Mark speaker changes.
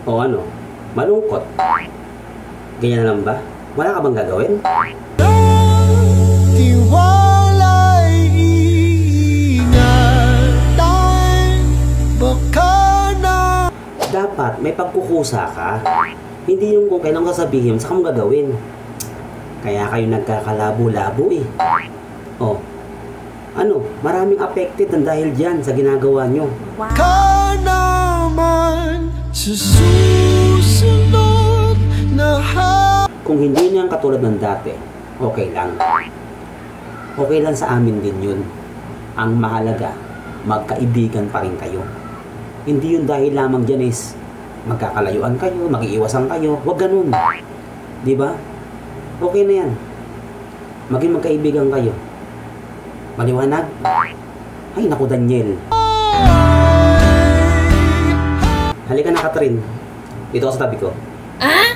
Speaker 1: O ano? Malungkot? Ganyan lang ba? Wala ka bang gagawin?
Speaker 2: Tiwala'y iingatan, baka na...
Speaker 1: Dapat may pagkukusa ka. Hindi yung kung kailan ka sabihin, saka mo gagawin. Kaya kayo nagkakalabo-labo eh. O, ano, maraming affected ng dahil dyan sa ginagawa nyo.
Speaker 3: Wow.
Speaker 2: Ka naman sa susunod na
Speaker 1: Kung hindi niyan katulad ng dati, okay lang. Okay lang sa amin din yun. Ang mahalaga, magkaibigan pa rin kayo. Hindi yun dahil lamang dyan is magkakalayuan kayo, mag-iiwasan kayo. Huwag ganun. Di ba? Okay na yan. Maging magkaibigan kayo. Maliwanag? Ay, naku Daniel. Halika na, Catherine. Dito ka sa tabi ko.
Speaker 3: Ah?